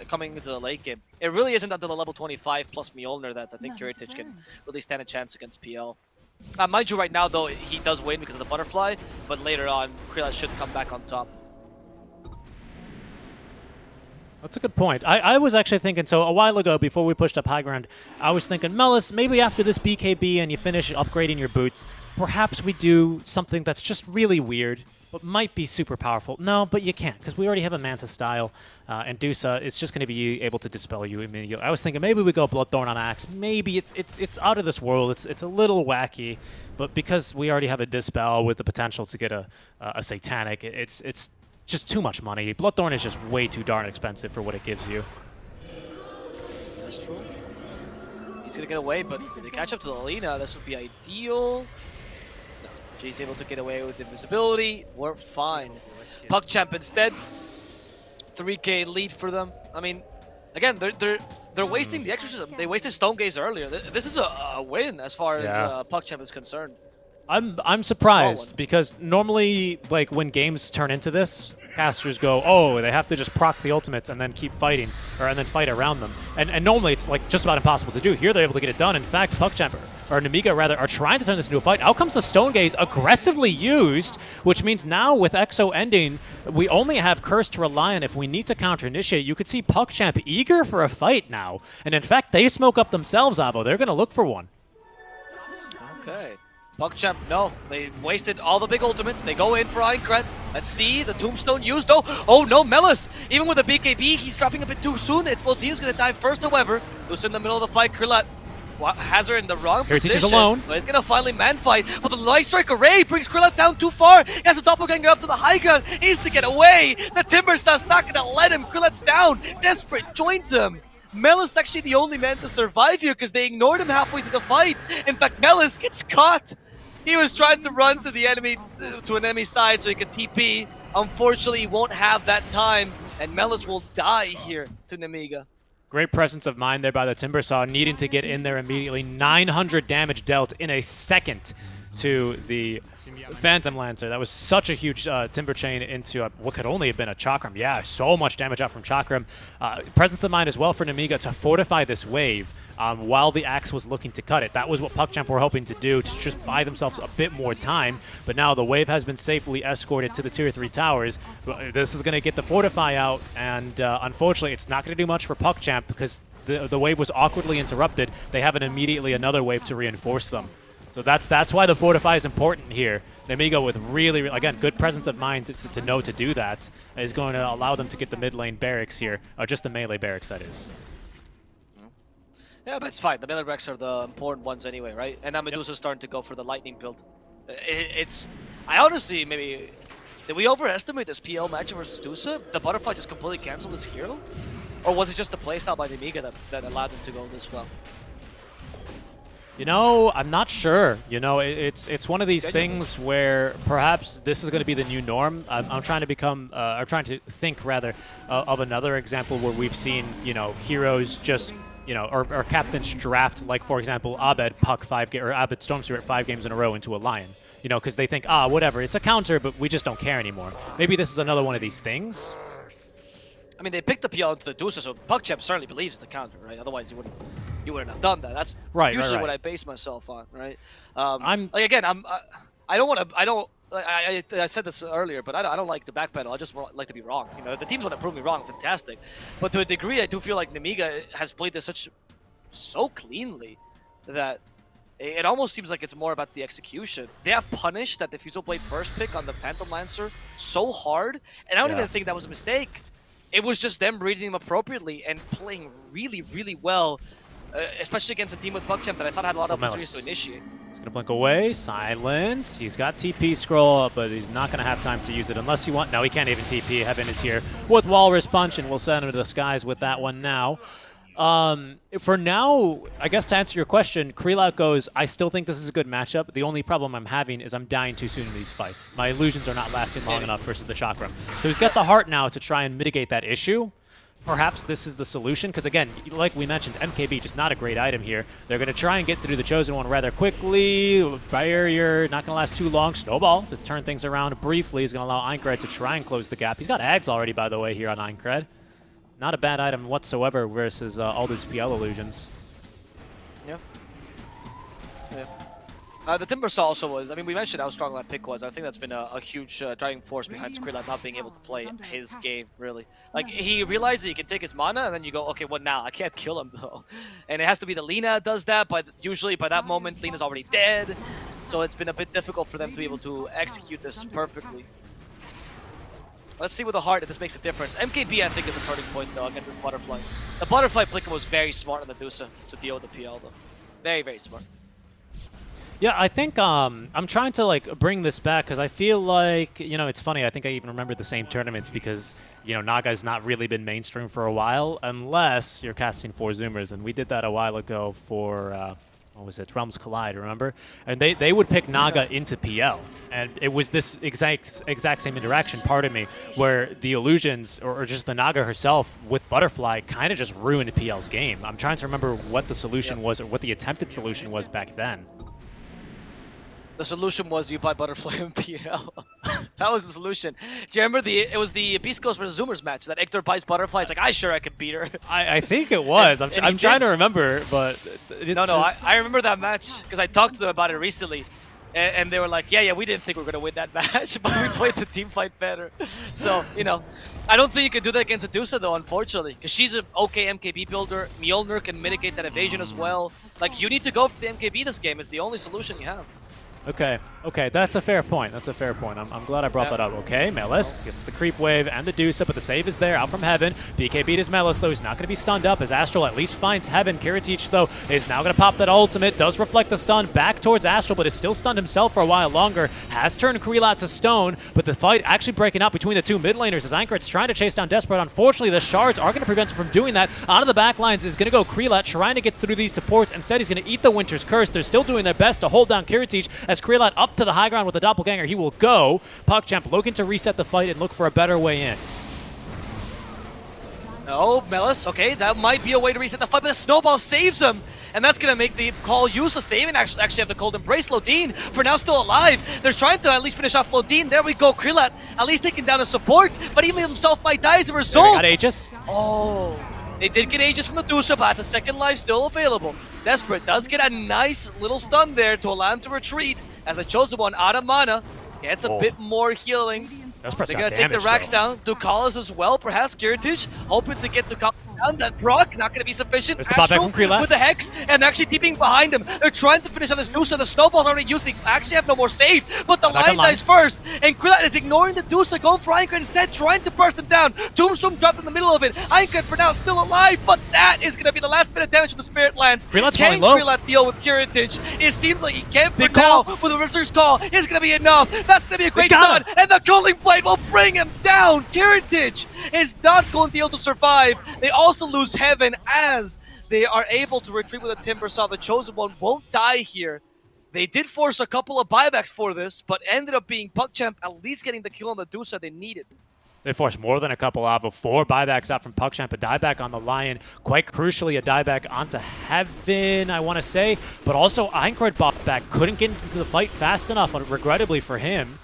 S3: coming into the late game. It really isn't until the level 25 plus Mjolnir that I think Kiritich can really stand a chance against PL. Mind you, right now though, he does win because of the Butterfly, but later on, Krelot should come back on top.
S2: That's a good point. I was actually thinking, so a while ago, before we pushed up high ground, I was thinking, Mellis, maybe after this BKB and you finish upgrading your boots, perhaps we do something that's just really weird, but might be super powerful. No, but you can't, because we already have a Manta style, and Dusa, it's just going to be able to dispel you immediately. I was thinking maybe we go Bloodthorn on Axe. Maybe it's out of this world. It's a little wacky, but because we already have a Dispel with the potential to get a Satanic, it's just too much money. Bloodthorn is just way too darn expensive for what it gives you.
S3: That's true. He's gonna get away, but if they catch up to the Alina, this would be ideal. No, G's able to get away with invisibility. We're fine. PuckChamp instead. 3K lead for them. I mean, again, they're wasting the exorcism. They wasted Stone Gaze earlier. This is a win as far as PuckChamp is concerned.
S2: I'm surprised because normally, like, when games turn into this, casters go, oh, they have to just proc the ultimates and then keep fighting, and then fight around them. And normally it's like just about impossible to do. Here they're able to get it done. In fact, PuckChamp, or Nemiga rather, are trying to turn this into a fight. Out comes the Stone Gaze, aggressively used, which means now with Exo ending, we only have Curse to rely on if we need to counter-initiate. You could see PuckChamp eager for a fight now. And in fact, they smoke up themselves, Avo. They're going to look for one.
S3: Okay. PuckChamp, no. They wasted all the big ultimates. They go in for Aincred. Let's see. The Tombstone used, though. Oh, no, Mellis. Even with the BKB, he's dropping a bit too soon. It's Lodine's going to die first, however. Who's in the middle of the fight. Krillak has her in the wrong position.
S2: He's alone.
S3: So he's going to finally man-fight. But the Light Strike Array brings Krillak down too far. He has a doppelganger up to the high ground. He needs to get away. The Timber Stuff's not going to let him. Krillak's down. Desperate joins him. Mellis actually the only man to survive here because they ignored him halfway through the fight. In fact, Mellis gets caught. He was trying to run to the enemy, to an enemy side so he could TP. Unfortunately, he won't have that time, and Mellis will die here to Nemiga.
S2: Great presence of mind there by the Timbersaw, needing to get in there immediately. 900 damage dealt in a second to the Phantom Lancer. That was such a huge Timber Chain into what could only have been a Chakram. Yeah, so much damage out from Chakram. Presence of mind as well for Nemiga to fortify this wave. While the Axe was looking to cut it. That was what PuckChamp were hoping to do, to just buy themselves a bit more time. But now the wave has been safely escorted to the Tier 3 towers. This is going to get the Fortify out, and unfortunately it's not going to do much for PuckChamp because the wave was awkwardly interrupted. They have immediately another wave to reinforce them. So that's why the Fortify is important here. Nemiga with really, again, good presence of mind to know to do that is going to allow them to get the mid lane barracks here, or just the melee barracks, that is.
S3: Yeah, but it's fine. The melee barracks are the important ones anyway, right? And now Medusa's starting to go for the lightning build. I honestly, maybe, did we overestimate this PL matchup versus Dusa? The butterfly just completely canceled this hero? Or was it just the playstyle by Nemiga that allowed them to go this well?
S2: You know, I'm not sure. You know, it's one of these things where perhaps this is going to be the new norm. I'm trying to become, I'm trying to think rather of another example where we've seen, you know, heroes just, you know, or captains draft, like for example, Abed Puck or Abed Stormspirit 5 games in a row into a Lion. You know, because they think, whatever, it's a counter, but we just don't care anymore. Maybe this is another one of these things.
S3: I mean, they picked the PL into the Dusa, so PuckChamp certainly believes it's a counter, right? Otherwise, you wouldn't have done that. That's usually what I base myself on, right? Like again, I said this earlier, but I don't like the backpedal. I just like to be wrong. You know, if the teams want to prove me wrong, fantastic. But to a degree, I do feel like Nemiga has played this so cleanly that it almost seems like it's more about the execution. They have punished that Diffusal Blade first pick on the Phantom Lancer so hard, and I don't even think that was a mistake. It was just them reading him appropriately and playing really, really well, especially against a team with PuckChamp that I thought had a lot of opportunities to initiate.
S2: He's going to blink away. Silence. He's got TP scroll, but he's not going to have time to use it unless he wants. No, he can't even TP. Heaven is here with Walrus Punch, and we'll send him to the skies with that one now. For now, I guess to answer your question, Krillak goes, I still think this is a good matchup. The only problem I'm having is I'm dying too soon in these fights. My illusions are not lasting long enough versus the Chakram. So he's got the heart now to try and mitigate that issue. Perhaps this is the solution, because again, like we mentioned, MKB just not a great item here. They're going to try and get through the Chosen One rather quickly. Barrier, not going to last too long. Snowball to turn things around briefly is going to allow Aincred to try and close the gap. He's got Ags already, by the way, here on Aincred. Not a bad item whatsoever versus all those PL illusions.
S3: Yeah. The Timbersaw also was. I mean, we mentioned how strong that pick was. I think that's been a huge driving force behind Skrilla not being able to play his game, really. Like, he realized that he can take his mana, and then you go, okay, what now? I can't kill him, though. And it has to be the Lina that does that, but usually by that moment, Lina's already dead. So it's been a bit difficult for them to be able to execute this perfectly. Let's see with the heart if this makes a difference. MKB, I think, is a turning point, though, against this Butterfly. The Butterfly Plicken was very smart on the Dusa to deal with the PL, though. Very, very smart.
S2: Yeah, I think I'm trying to like bring this back because I feel like, you know, it's funny. I think I even remember the same tournaments because, you know, Naga's not really been mainstream for a while unless you're casting 4 Zoomers. And we did that a while ago for, what was it, Realms Collide, remember? And they would pick Naga into PL. And it was this exact same interaction, pardon me, where the illusions or just the Naga herself with Butterfly kind of just ruined PL's game. I'm trying to remember what the solution was or what the attempted solution was back then.
S3: The solution was you buy Butterfly in PL. That was the solution. Do you remember it was the Beast Ghost versus Zoomers match that Hector buys Butterfly? He's like, I can beat her.
S2: I think it was. I'm trying to remember, but it's
S3: no, I remember that match because I talked to them about it recently, and they were like, yeah, we didn't think we were gonna win that match, but we played the team fight better. So you know, I don't think you can do that against Adusa though, unfortunately, because she's an okay MKB builder. Mjolnir can mitigate that evasion as well. Like, you need to go for the MKB this game. It's the only solution you have.
S2: Okay, that's a fair point. That's a fair point. I'm glad I brought that up. Okay, Melis gets the creep wave and the Deuce up, but the save is there out from Heaven. BK beat his Melis, though. He's not going to be stunned up as Astral at least finds Heaven. Kiritich, though, is now going to pop that ultimate. Does reflect the stun back towards Astral, but is still stunned himself for a while longer. Has turned Kreelat to stone, but the fight actually breaking up between the two mid laners as Anchoret's trying to chase down Desperate. Unfortunately, the shards are going to prevent him from doing that. Out of the backlines is going to go Kreelat, trying to get through these supports. Instead, he's going to eat the Winter's Curse. They're still doing their best to hold down Kiritich as Kreelat up to the high ground with the doppelganger. He will go. PuckChamp looking to reset the fight and look for a better way in.
S3: No, Melis, okay, that might be a way to reset the fight, but the snowball saves him, and that's going to make the call useless. They even actually have the cold embrace. Lodine, for now, still alive. They're trying to at least finish off Lodine. There we go, Kreelat, at least taking down a support, but even himself might die as a result.
S2: Got Aegis.
S3: Oh, they did get Aegis from the Dusha, but that's a second life still available. Desperate does get a nice little stun there to allow him to retreat as the Chosen One out of mana. Gets a bit more healing. They're going to take the racks down. Dukalis as well, perhaps. Kiritich hoping to get Dukalis down. That proc not going to be sufficient. Astral with the Hex and actually TPing behind him. They're trying to finish on this Dusa. The snowball's already used. They actually have no more save, but the line dies first. And Kreelat is ignoring the Dusa, going for Aincrad instead, trying to burst him down. Tombstone dropped in the middle of it. Aincrad for now still alive, but that is going to be the last bit of damage from the Spirit Lands. Can Kreelat deal with Kiritich? It seems like he can for now. With the Berserker's Call, it's going to be enough. That's going to be a great stun, and the Cooling Blade will bring him down. Kiritich is not going to be able to survive. They also lose Heaven as they are able to retreat with a Timbersaw. The Chosen One won't die here. They did force a couple of buybacks for this, but ended up being PuckChamp at least getting the kill on the Dusa they needed.
S2: They forced more than a couple Avo. 4 buybacks out from PuckChamp, a dieback on the Lion. Quite crucially, a dieback onto Heaven, I want to say. But also, Aincrad bought back. Couldn't get into the fight fast enough, regrettably for him.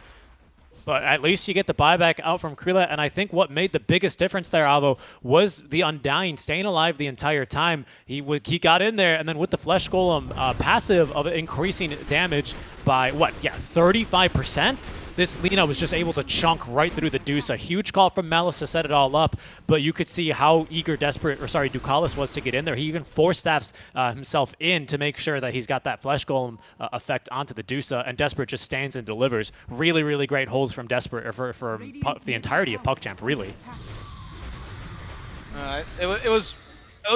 S2: But at least you get the buyback out from Kreelat, and I think what made the biggest difference there, Avo, was the Undying staying alive the entire time. He got in there, and then with the Flesh Golem passive of increasing damage by, 35%? This Lina was just able to chunk right through the Deuce. A huge call from Malice to set it all up, but you could see how eager Dukalis was to get in there. He even force-staffs himself in to make sure that he's got that Flesh Golem effect onto the Deuce, and Desperate just stands and delivers. Really, really great holds from Desperate, for the entirety of PuckChamp, really.
S3: Alright, it was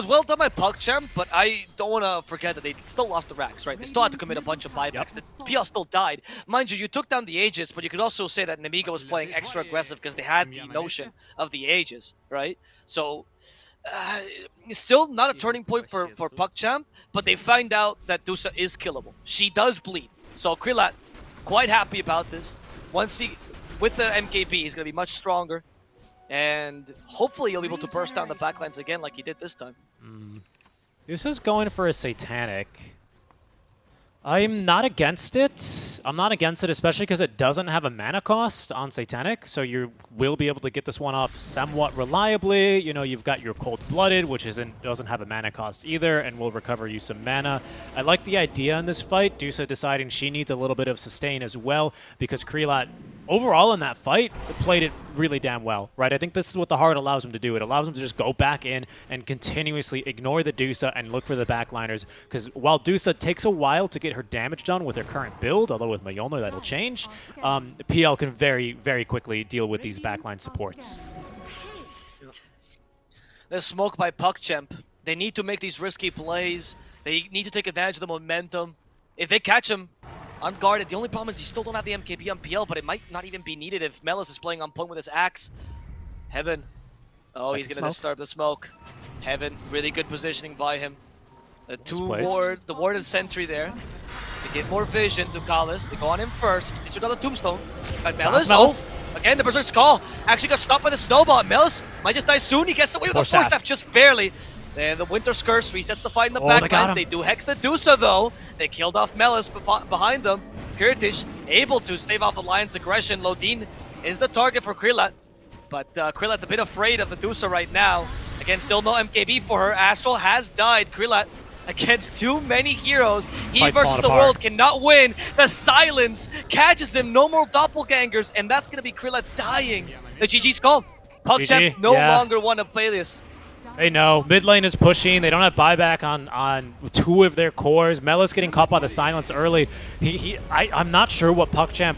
S3: well done by PuckChamp, but I don't want to forget that they still lost the racks, right? They still had to commit a bunch of buybacks. The PL still died. Mind you, you took down the Aegis, but you could also say that Nemiga was playing extra aggressive because they had the notion of the Aegis, right? So, still not a turning point for PuckChamp, but they find out that Dusa is killable. She does bleed. So Kreelat, quite happy about this. Once with the MKB, he's going to be much stronger. And hopefully he'll be able to burst down the backlines again like he did this time.
S2: Dusa's going for a Satanic. I'm not against it. I'm not against it, especially because it doesn't have a mana cost on Satanic, so you will be able to get this one off somewhat reliably. You know, you've got your Cold-Blooded, which doesn't have a mana cost either, and will recover you some mana. I like the idea in this fight. Dusa deciding she needs a little bit of sustain as well, because Krelat, overall in that fight, played it really damn well, right? I think this is what the heart allows him to do. It allows him to just go back in and continuously ignore the Dusa and look for the backliners, because while Dusa takes a while to get her damage done with her current build, although with Mjolnir that'll change, PL can very, very quickly deal with these backline supports.
S3: There's smoke by PuckChamp. They need to make these risky plays. They need to take advantage of the momentum. If they catch him unguarded, the only problem is you still don't have the MKB on PL, but it might not even be needed if Melis is playing on point with his axe. Heaven. Oh, he's going to disturb the smoke. Heaven, really good positioning by him. The ward and sentry there. They get more vision to Kalis. They go on him first. Gets another tombstone. Got Melis. Oh, again, the Berserk's Call. Actually got stopped by the snowball. Melis might just die soon. He gets away with the Force Staff just barely. Then the Winter's Curse resets the fight in the backlines. They do Hex the Dusa though. They killed off Melis behind them. Kiritish able to stave off the Lion's aggression. Lodin is the target for Krelat. But Krelat's a bit afraid of the Dusa right now. Again, still no MKB for her. Astral has died. Krelat against too many heroes. He versus the world cannot win. The silence catches him. No more doppelgangers. And that's going to be Krelat dying. The GG's called. PuckChamp no longer one of Phalius.
S2: They know. Mid lane is pushing. They don't have buyback on two of their cores. Melis getting caught by the silence early. I'm not sure what PuckChamp...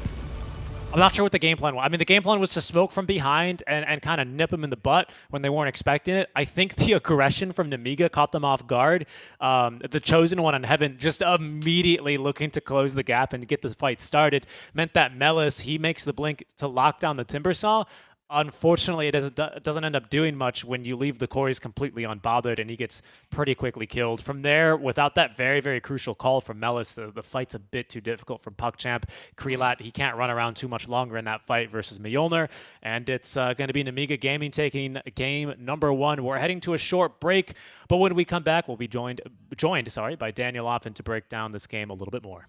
S2: I'm not sure what the game plan was. I mean, the game plan was to smoke from behind and kind of nip them in the butt when they weren't expecting it. I think the aggression from Nemiga caught them off guard. The Chosen One on Heaven just immediately looking to close the gap and get the fight started meant that Melis, he makes the blink to lock down the Timbersaw. Unfortunately, it doesn't end up doing much when you leave the cores completely unbothered, and he gets pretty quickly killed. From there, without that very, very crucial call from Melis, the fight's a bit too difficult for PuckChamp. Krelat, he can't run around too much longer in that fight versus Mjolnir, and it's going to be Nemiga Gaming taking game number 1. We're heading to a short break, but when we come back, we'll be joined by Daniel Offen to break down this game a little bit more.